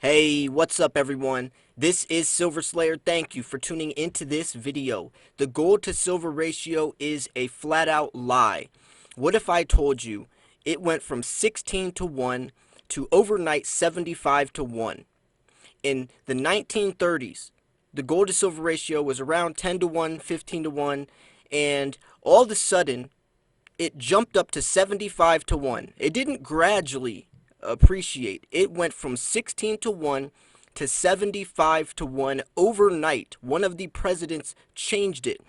Hey, what's up everyone? This is Silver Slayer. Thank you for tuning into this video. The gold to silver ratio is a flat out lie. What if I told you it went from 16 to 1 to overnight 75 to 1? In the 1930s, the gold to silver ratio was around 10 to 1, 15 to 1, and all of a sudden it jumped up to 75 to 1. It didn't gradually appreciate. It went from 16 to 1 to 75 to 1 overnight. One of the presidents changed it.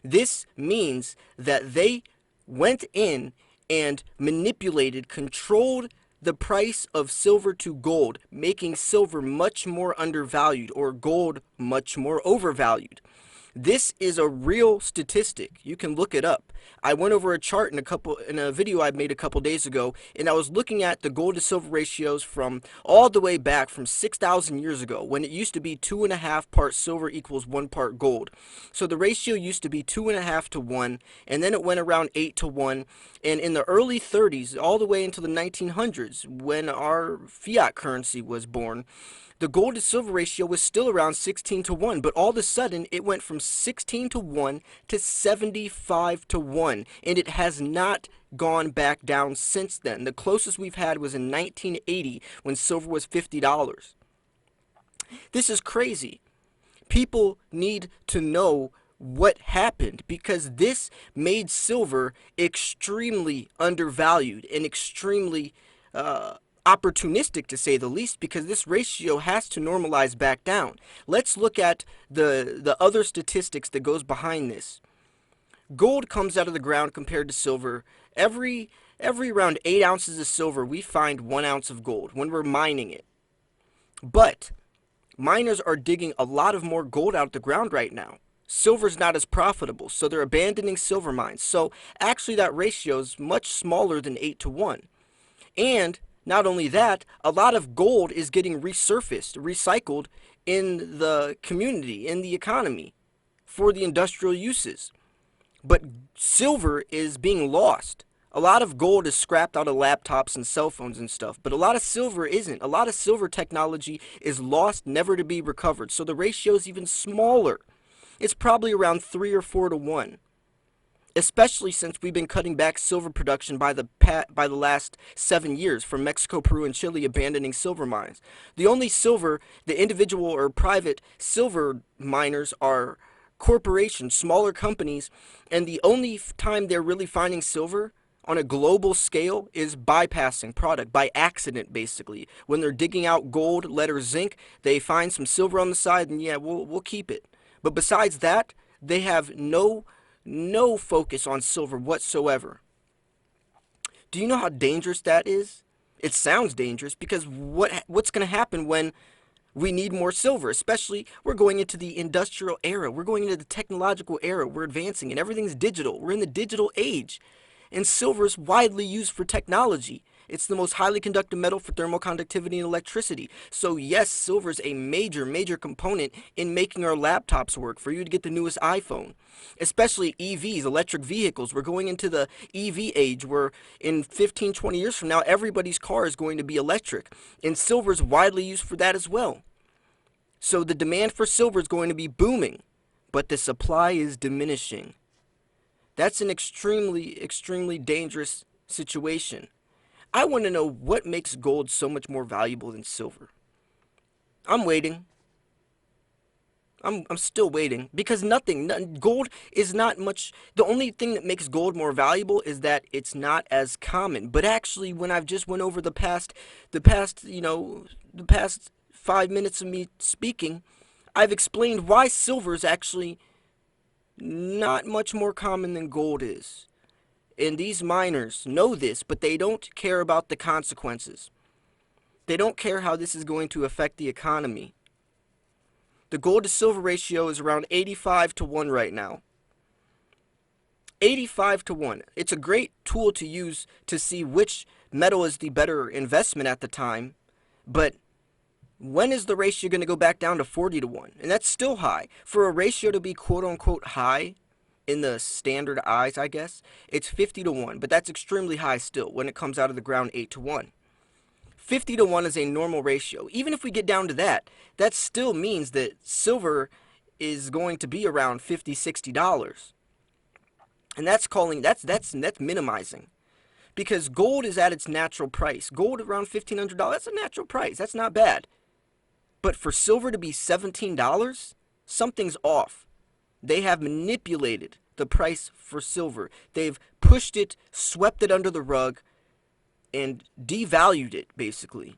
This means that they went in and manipulated, controlled the price of silver to gold, making silver much more undervalued or gold much more overvalued. This is a real statistic. You can look it up. I went over a chart in a video I made a couple days ago, and I was looking at the gold to silver ratios from all the way back from 6,000 years ago, when it used to be 2.5 parts silver equals 1 part gold. So the ratio used to be 2.5 to 1, and then it went around 8 to 1. And in the early 30s, all the way into the 1900s, when our fiat currency was born, the gold to silver ratio was still around 16 to 1, but all of a sudden it went from 16 to 1 to 75 to 1, and it has not gone back down since then. The closest we've had was in 1980 when silver was $50. This is crazy. People need to know what happened, because this made silver extremely undervalued and extremely opportunistic, to say the least, because this ratio has to normalize back down. Let's look at the other statistics that goes behind this. Gold comes out of the ground compared to silver. Every around 8 ounces of silver, we find 1 ounce of gold when we're mining it. But miners are digging a lot of more gold out of the ground right now. Silver's not as profitable, so they're abandoning silver mines. So actually that ratio is much smaller than 8 to 1. And not only that, a lot of gold is getting resurfaced, recycled in the community, in the economy, for the industrial uses. But silver is being lost. A lot of gold is scrapped out of laptops and cell phones and stuff, but a lot of silver isn't. A lot of silver technology is lost, never to be recovered, so the ratio is even smaller. It's probably around 3 or 4 to 1. Especially since we've been cutting back silver production by the last 7 years, from Mexico, Peru, and Chile abandoning silver mines. The only silver, the individual or private silver miners are corporations, smaller companies, and the only time they're really finding silver on a global scale is bypassing product, by accident basically. When they're digging out gold, lead, or zinc, they find some silver on the side, and yeah, we'll keep it. But besides that, they have no focus on silver whatsoever. Do you know how dangerous that is? It sounds dangerous, because what's going to happen when we need more silver? Especially, we're going into the industrial era. We're going into the technological era. We're advancing, and everything's digital. We're in the digital age. And silver is widely used for technology. It's the most highly conductive metal for thermal conductivity and electricity. So yes, silver is a major component in making our laptops work, for you to get the newest iPhone. Especially EVs, electric vehicles. We're going into the EV age, where in 15, 20 years from now, everybody's car is going to be electric. And silver is widely used for that as well. So the demand for silver is going to be booming, but the supply is diminishing. That's an extremely dangerous situation. I want to know what makes gold so much more valuable than silver. I'm waiting. I'm still waiting, because gold is not much. The only thing that makes gold more valuable is that it's not as common. But actually, when I've just went over the past 5 minutes of me speaking, I've explained why silver is actually not much more common than gold is. And these miners know this, but they don't care about the consequences. They don't care how this is going to affect the economy. The gold to silver ratio is around 85 to 1 right now. 85 to 1. It's a great tool to use to see which metal is the better investment at the time, but when is the ratio going to go back down to 40 to 1? And that's still high. For a ratio to be quote-unquote high, in the standard eyes, I guess, it's 50 to 1, but that's extremely high still when it comes out of the ground 8 to 1. 50 to 1 is a normal ratio. Even if we get down to that, that still means that silver is going to be around $50, $60. And that's minimizing. Because gold is at its natural price. Gold around $1,500, that's a natural price. That's not bad. But for silver to be $17, something's off. They have manipulated the price for silver. They've pushed it, swept it under the rug, and devalued it, basically,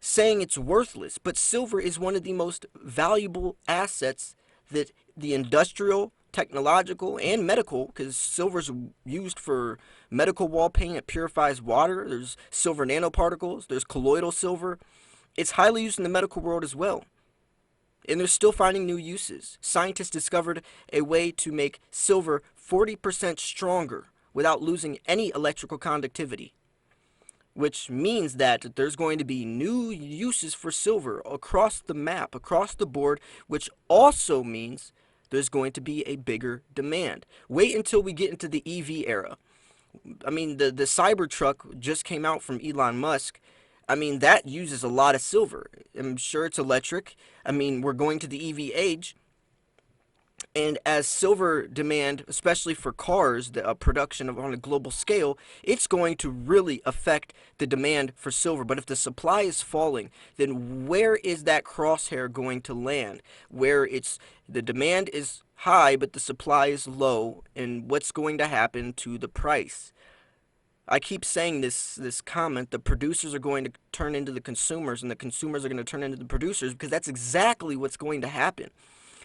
saying it's worthless. But silver is one of the most valuable assets that the industrial, technological, and medical, because silver's used for medical wall paint. It purifies water. There's silver nanoparticles. There's colloidal silver. It's highly used in the medical world as well. And they're still finding new uses. Scientists discovered a way to make silver 40% stronger without losing any electrical conductivity, which means that there's going to be new uses for silver across the map, across the board, which also means there's going to be a bigger demand. Wait until we get into the EV era. I mean, the Cybertruck just came out from Elon Musk. I mean, that uses a lot of silver. I'm sure it's electric. I mean, we're going to the EV age. And as silver demand, especially for cars, the production on a global scale, it's going to really affect the demand for silver. But if the supply is falling, then where is that crosshair going to land? Where the demand is high, but the supply is low, and what's going to happen to the price? I keep saying this comment, the producers are going to turn into the consumers, and the consumers are going to turn into the producers, because that's exactly what's going to happen.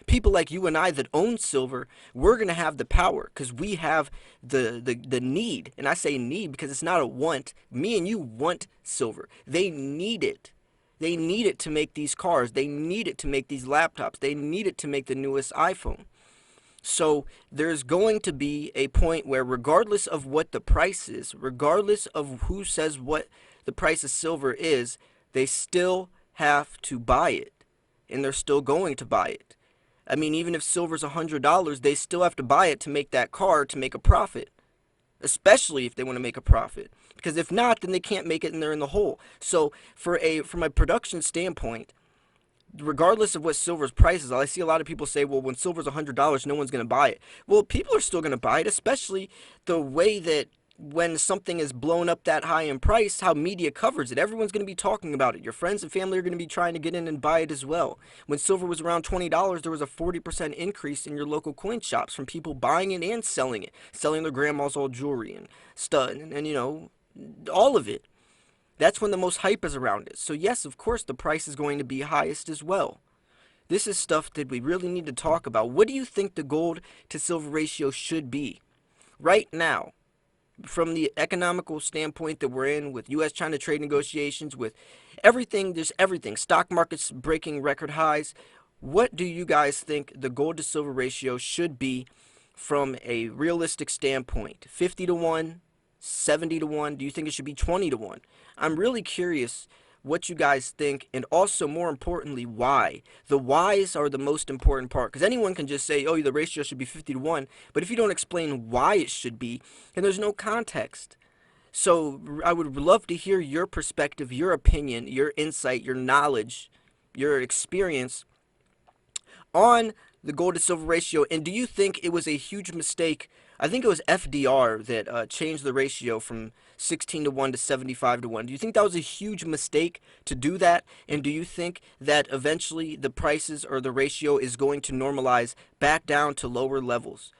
People like you and I that own silver, we're going to have the power because we have the need. And I say need because it's not a want. Me and you want silver. They need it. They need it to make these cars. They need it to make these laptops. They need it to make the newest iPhone. So there's going to be a point where, regardless of what the price is, regardless of who says what the price of silver is, they still have to buy it. And they're still going to buy it. I mean, even if silver's $100, they still have to buy it to make that car to make a profit. Especially if they want to make a profit. Because if not, then they can't make it and they're in the hole. So from a production standpoint, regardless of what silver's price is, I see a lot of people say, well, when silver's $100, no one's going to buy it. Well, people are still going to buy it, especially the way that when something is blown up that high in price, how media covers it. Everyone's going to be talking about it. Your friends and family are going to be trying to get in and buy it as well. When silver was around $20, there was a 40% increase in your local coin shops from people buying it and selling it, selling their grandma's old jewelry and stud and you know, all of it. That's when the most hype is around it. So yes, of course, the price is going to be highest as well. This is stuff that we really need to talk about. What do you think the gold to silver ratio should be right now? From the economical standpoint that we're in, with U.S.-China trade negotiations, with everything, there's everything. Stock markets breaking record highs. What do you guys think the gold to silver ratio should be from a realistic standpoint? 50 to 1, 70 to 1? Do you think it should be 20 to 1? I'm really curious what you guys think, and also, more importantly, why. The whys are the most important part, because anyone can just say, oh, the ratio should be 50 to 1, but if you don't explain why it should be, then there's no context. So I would love to hear your perspective, your opinion, your insight, your knowledge, your experience on the gold to silver ratio. And do you think it was a huge mistake? I think it was FDR that changed the ratio from 16 to 1 to 75 to 1. Do you think that was a huge mistake to do that? And do you think that eventually the prices or the ratio is going to normalize back down to lower levels?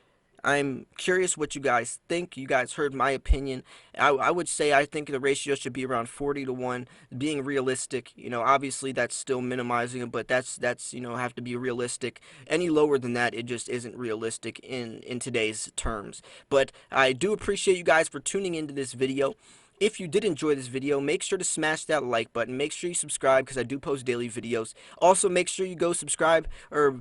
I'm curious what you guys think. You guys heard my opinion. I would say I think the ratio should be around 40 to 1, being realistic. You know, obviously that's still minimizing it, but that's you know, have to be realistic. Any lower than that, it just isn't realistic in today's terms. But I do appreciate you guys for tuning into this video. If you did enjoy this video, make sure to smash that like button. Make sure you subscribe because I do post daily videos. Also, make sure you go subscribe or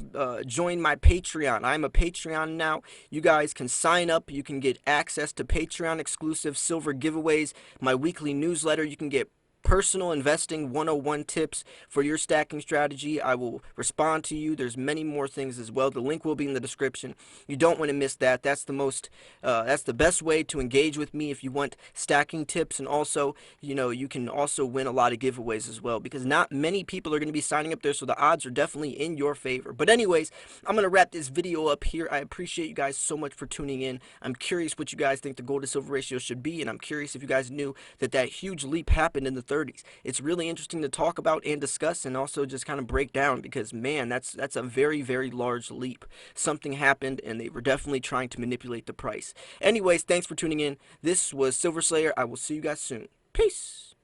join my Patreon. I'm a Patreon now. You guys can sign up. You can get access to Patreon exclusive silver giveaways, my weekly newsletter. You can get personal investing 101 tips for your stacking strategy, I will respond to you. There's many more things as well. The link will be in the description. You don't want to miss that. That's the best way to engage with me if you want stacking tips. And also, you can also win a lot of giveaways as well, because not many people are going to be signing up there, so the odds are definitely in your favor. But anyways, I'm going to wrap this video up here. I appreciate you guys so much for tuning in. I'm curious what you guys think the gold to silver ratio should be, and I'm curious if you guys knew that huge leap happened in the 30s. It's really interesting to talk about and discuss, and also just kind of break down, because man, that's a very, very large leap. Something happened, and they were definitely trying to manipulate the price. Anyways, thanks for tuning in. This was Silver Slayer. I will see you guys soon. Peace.